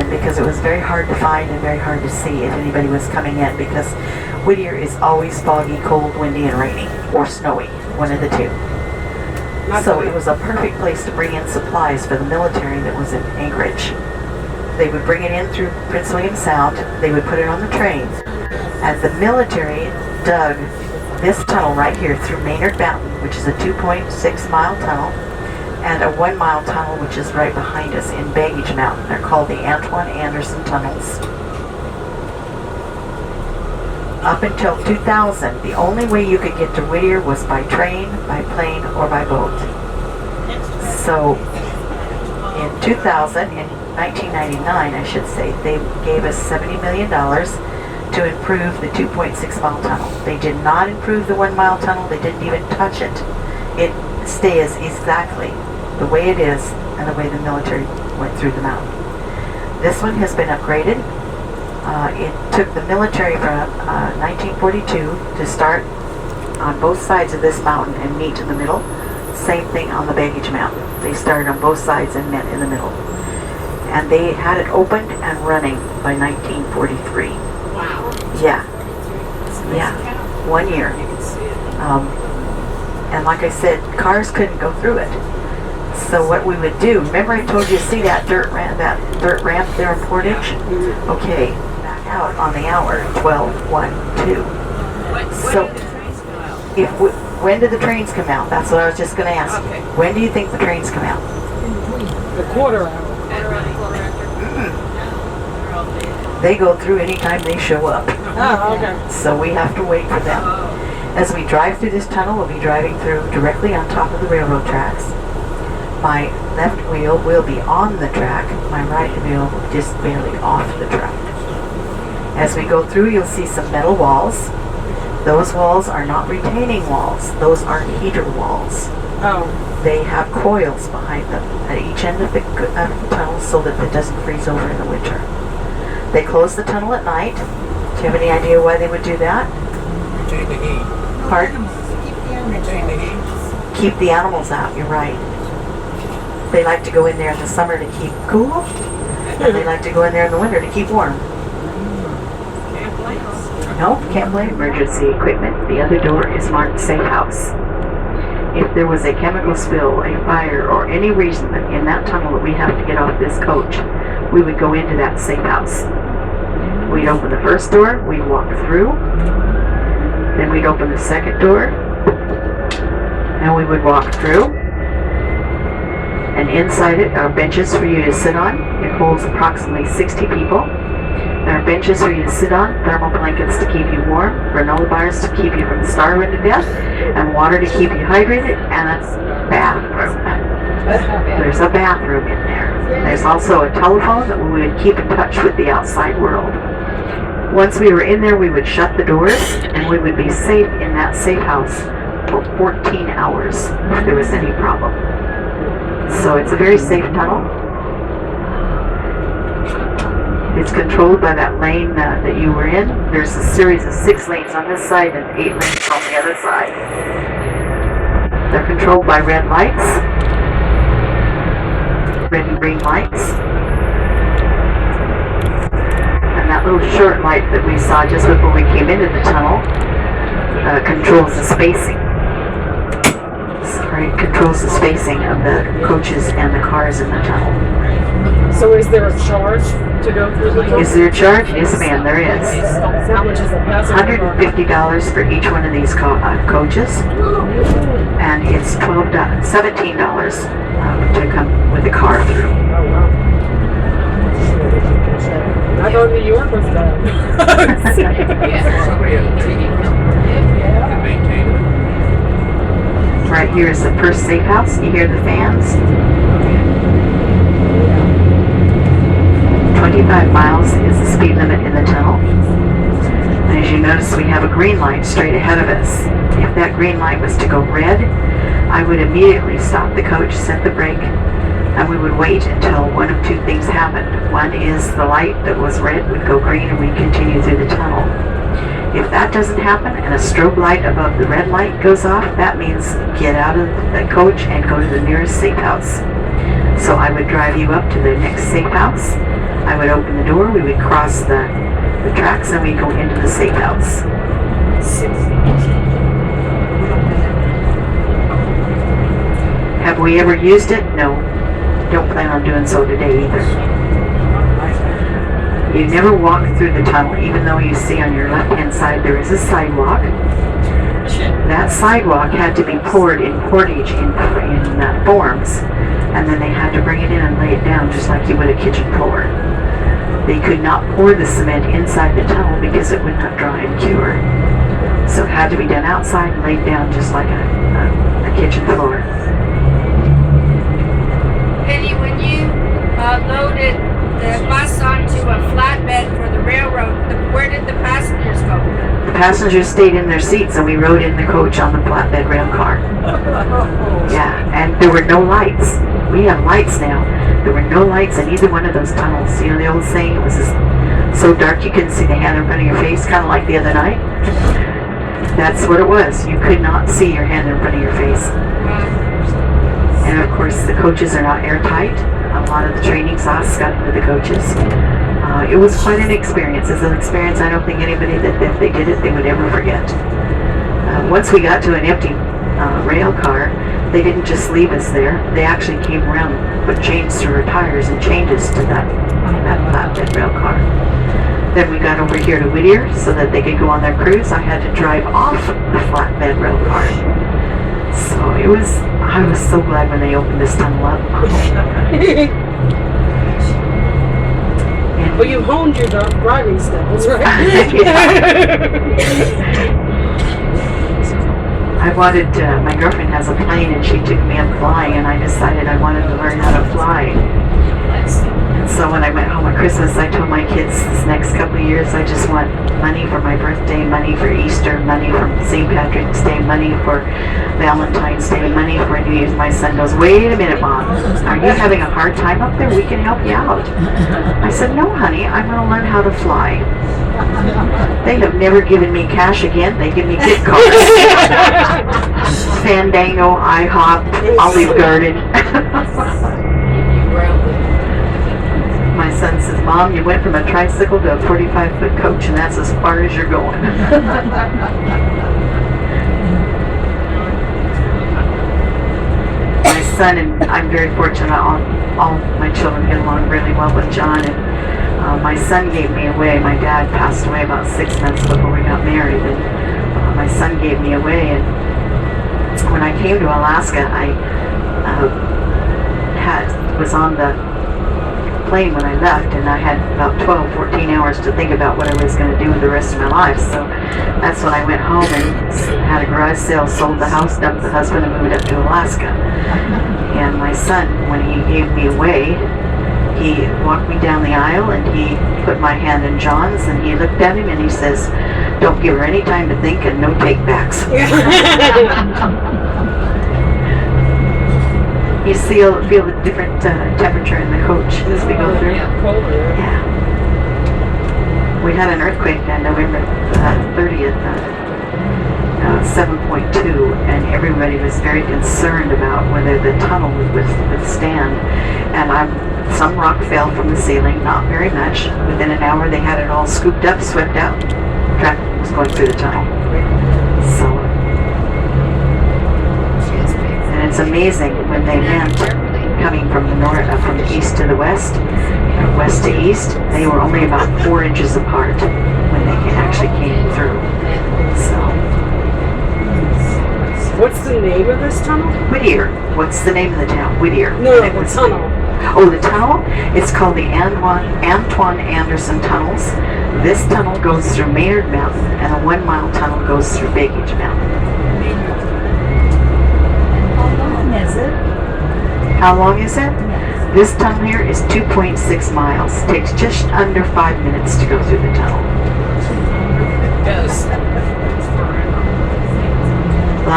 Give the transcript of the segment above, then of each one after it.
Because it was very hard to find and very hard to see if anybody was coming in, because Whittier is always foggy, cold, windy, and rainy, or snowy, one of the two. So it was a perfect place to bring in supplies for the military that was in Anchorage. They would bring it in through Prince William Sound, they would put it on the trains, and the military dug this tunnel right here through Maynard Mountain, which is a 2.6 mile tunnel, and a 1 mile tunnel which is right behind us in Baggage Mountain. They're called the Antoine Anderson Tunnels. Up until 2000, the only way you could get to Whittier was by train, by plane, or by boat. So in 2000, in 1999 I should say, they gave us $70 million to improve the 2.6 mile tunnel. They did not improve the 1 mile tunnel, they didn't even touch it. It stays exactly the way it is and the way the military went through the mountain. This one has been upgraded. It took the military from 1942 to start on both sides of this mountain and meet in the middle. Same thing on the Baggage Mountain. They started on both sides and met in the middle. And they had it opened and running by 1943. Wow. Yeah. Yeah. 1 year. And like I said, cars couldn't go through it. So what we would do, remember I told you to see that dirt ramp there in Portage? Okay, back out on the hour, 12, 1, 2. So, when do the trains come out? That's what I was just going to ask you. Okay. When do you think the trains come out? The quarter hour. They go through anytime they show up. Oh, okay. So we have to wait for them. As we drive through this tunnel, we'll be driving through directly on top of the railroad tracks. My left wheel will be on the track, my right wheel just barely off the track. As we go through, you'll see some metal walls. Those walls are not retaining walls, those are heater walls. Oh. They have coils behind them at each end of the tunnel so that it doesn't freeze over in the winter. They close the tunnel at night. Do you have any idea why they would do that? Retain the heat. Pardon? Retain the heat. Keep the animals out, you're right. They like to go in there in the summer to keep cool, and they like to go in there in the winter to keep warm. Nope, can't play emergency equipment. The other door is marked safe house. If there was a chemical spill, a fire, or any reason that in that tunnel that we have to get off this coach, we would go into that safe house. We'd open the first door, we'd walk through, then we'd open the second door, and we would walk through. And inside it are benches for you to sit on. It holds approximately 60 people. There are benches for you to sit on, thermal blankets to keep you warm, granola bars to keep you from starving to death, and water to keep you hydrated, and a bathroom. There's a bathroom in there. There's also a telephone that we would keep in touch with the outside world. Once we were in there, we would shut the doors, and we would be safe in that safe house for 14 hours if there was any problem. So it's a very safe tunnel. It's controlled by that lane that you were in. There's a series of 6 lanes on this side and 8 lanes on the other side. They're controlled by red lights, red and green lights. And that little short light that we saw just before we came into the tunnel controls the spacing. It controls the spacing of the coaches and the cars in the tunnel. So is there a charge to go through the tunnel? Is there a charge? Yes, ma'am, there is. How much is it? $150 for each one of these coaches, and it's $17 to come with the car through. Oh, wow. I thought New York was done. Right here is the first safe house. You hear the fans? 25 miles is the speed limit in the tunnel. notice we have a green light straight ahead of us. If that green light was to go red, I would immediately stop the coach, set the brake, and we would wait until one of two things happened. One is the light that was red would go green and we'd continue through the tunnel. If that doesn't happen and a strobe light above the red light goes off, that means get out of the coach and go to the nearest safe house. So I would drive you up to the next safe house. I would open the door, we would cross the tracks, and we'd go into the safe house. Have we ever used it? No. Don't plan on doing so today either. You never walk through the tunnel, even though you see on your left-hand side there is a sidewalk. That sidewalk had to be poured in portage in forms, and then they had to bring it in and lay it down just like you would a kitchen floor. They could not pour the cement inside the tunnel because it would not dry and cure. So it had to be done outside and laid down just like a kitchen floor. Penny, when you loaded the bus onto a flatbed for the railroad, where did the passengers go? The passengers stayed in their seats and we rode in the coach on the flatbed rail car. Yeah, and there were no lights. We have lights now. There were no lights in either one of those tunnels. You know the old saying, it was so dark you couldn't see the hand in front of your face, kind of like the other night? That's what it was. You could not see your hand in front of your face. And of course the coaches are not airtight. A lot of the training sauce got into the coaches. It was quite an experience. It's an experience I don't think anybody that if they did it, they would ever forget. Once we got to an empty rail car, they didn't just leave us there. They actually came around, put chains through our tires and changes to that flatbed rail car. Then we got over here to Whittier so that they could go on their cruise. I had to drive off the flatbed rail car. So I was so glad when they opened this tunnel up. Well, you honed your driving skills, right? I wanted, my girlfriend has a plane and she took me up flying, and I decided I wanted to learn how to fly. And so when I went home at Christmas, I told my kids this next couple of years I just want money for my birthday, money for Easter, money for St. Patrick's Day, money for Valentine's Day, money for New Year's. My son goes, wait a minute, Mom, are you having a hard time up there? We can help you out. I said, no, honey, I'm going to learn how to fly. They have never given me cash again. They give me gift cards. Fandango, IHOP, Olive Garden. My son says, Mom, you went from a tricycle to a 45-foot coach, and that's as far as you're going. My son, and I'm very fortunate, all my children get along really well with John, and my son gave me away. My dad passed away about 6 months before we got married, and my son gave me away. And when I came to Alaska, I was on the plane when I left, and I had about 12, 14 hours to think about what I was going to do with the rest of my life. So that's when I went home and had a garage sale, sold the house, dumped the husband, and moved up to Alaska. And my son, when he gave me away, he walked me down the aisle and he put my hand in John's, and he looked at him and he says, don't give her any time to think and no take-backs. You feel the different temperature in the coach as we go through. Yeah. We had an earthquake on November 30th, 7.2, and everybody was very concerned about whether the tunnel would withstand. And some rock fell from the ceiling, not very much. Within an hour, they had it all scooped up, swept out. Traffic was going through the tunnel. So. It's amazing when they meant coming from the north, from the east to the west, west to east. They were only about 4 inches apart when they actually came through. So, what's the name of this tunnel? Whittier. What's the name of the town? Whittier. No, the tunnel. Oh, the tunnel? It's called the Antoine Anderson Tunnels. This tunnel goes through Maynard Mountain, and a 1-mile tunnel goes through Baggage Mountain. How long is it? This tunnel here is 2.6 miles. Takes just under 5 minutes to go through the tunnel. Yes.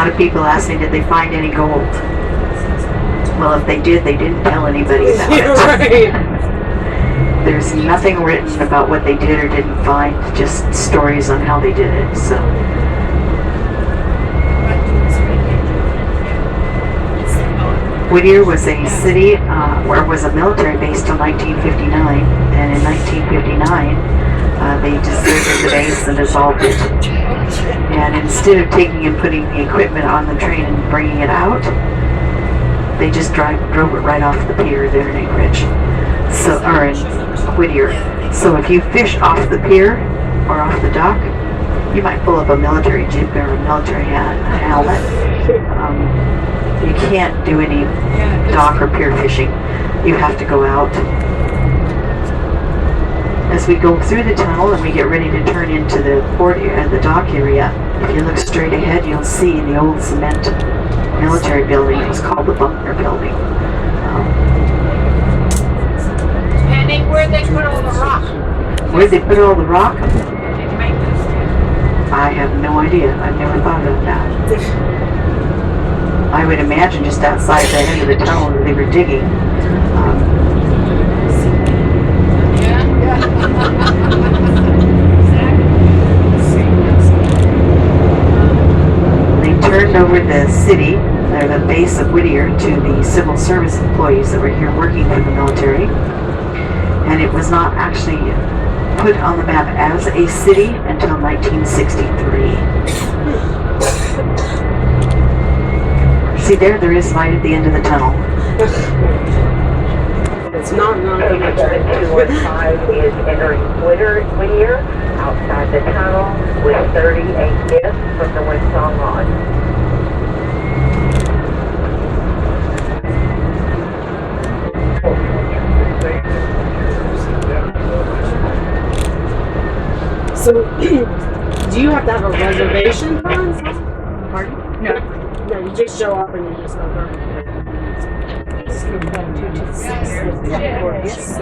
lot of people ask me, did they find any gold? Well, if they did, they didn't tell anybody about Yeah, it. right. There's nothing written about what they did or didn't find, just stories on how they did it. So Whittier was a city, or was a military base till 1959, and in 1959 they deserted the base and dissolved it. And instead of taking and putting the equipment on the train and bringing it out, they just drove it right off the pier there in Anchorage, or in Whittier. So if you fish off the pier or off the dock, you might pull up a military jib or a military helmet. You can't do any dock or pier fishing. You have to go out. As we go through the tunnel and we get ready to turn into the port area, the dock area, if you look straight ahead, you'll see the old cement military building. It was called the bunker building. Depending where they put all the rock. Where they put all the rock? I have no idea. I've never thought about that. I would imagine just outside the end of the tunnel that they were digging. They turned over the city, or the base of Whittier, to the civil service employees that were here working for the military. And it was not actually put on the map as a city until 1963. See there is light at the end of the tunnel. It's not Page 215 is entering Whittier outside the tunnel with 38 gifts from the Windsong Lodge. So, do you have to have a reservation time? Pardon? No. No, you just show up and you just go there. Oh, yes.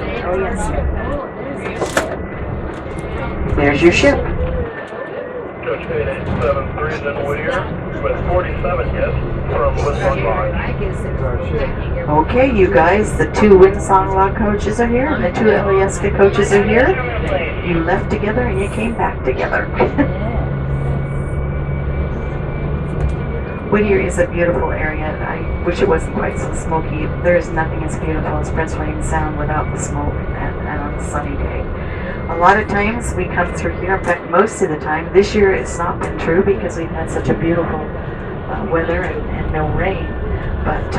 There's your ship. Coach 8873 is in Whittier with 47 gifts from Windsong Lodge. Okay, you guys, the two Windsong Lodge coaches are here, and the two Alyeska coaches are here. You left together and you came back together. Whittier is a beautiful area. I wish it wasn't quite so smoky. There is nothing as beautiful as Prince William Sound without the smoke and on a sunny day. A lot of times we come through here, in fact most of the time. This year it's not been true because we've had such a beautiful weather and no rain. But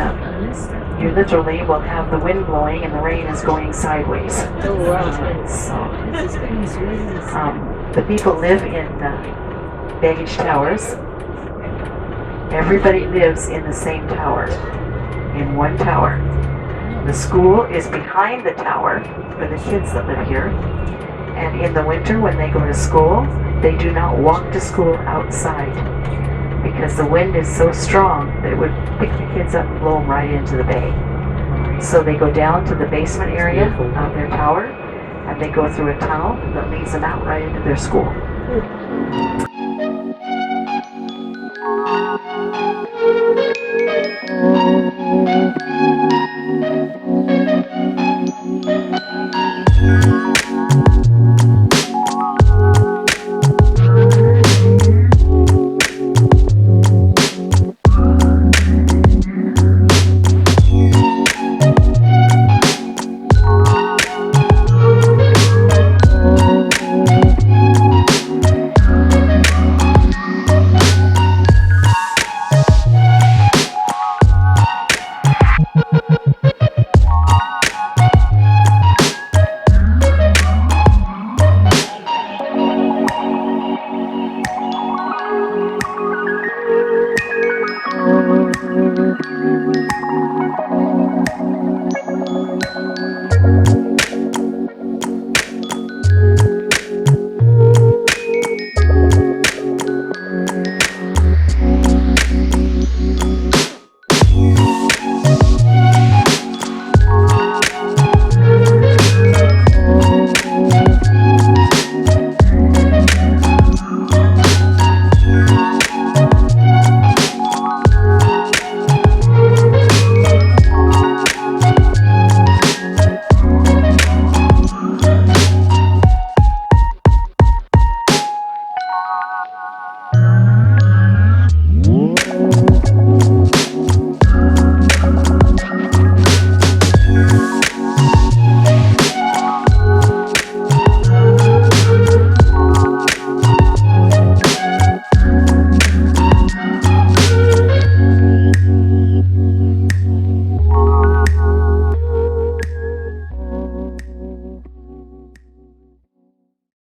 you literally will have the wind blowing and the rain is going sideways. Oh, wow. So, the people live in baggage towers. Everybody lives in the same tower, in one tower. The school is behind the tower for the kids that live here. And in the winter when they go to school, they do not walk to school outside because the wind is so strong that it would pick the kids up and blow them right into the bay. So they go down to the basement area of their tower and they go through a tunnel that leads them out right into their school.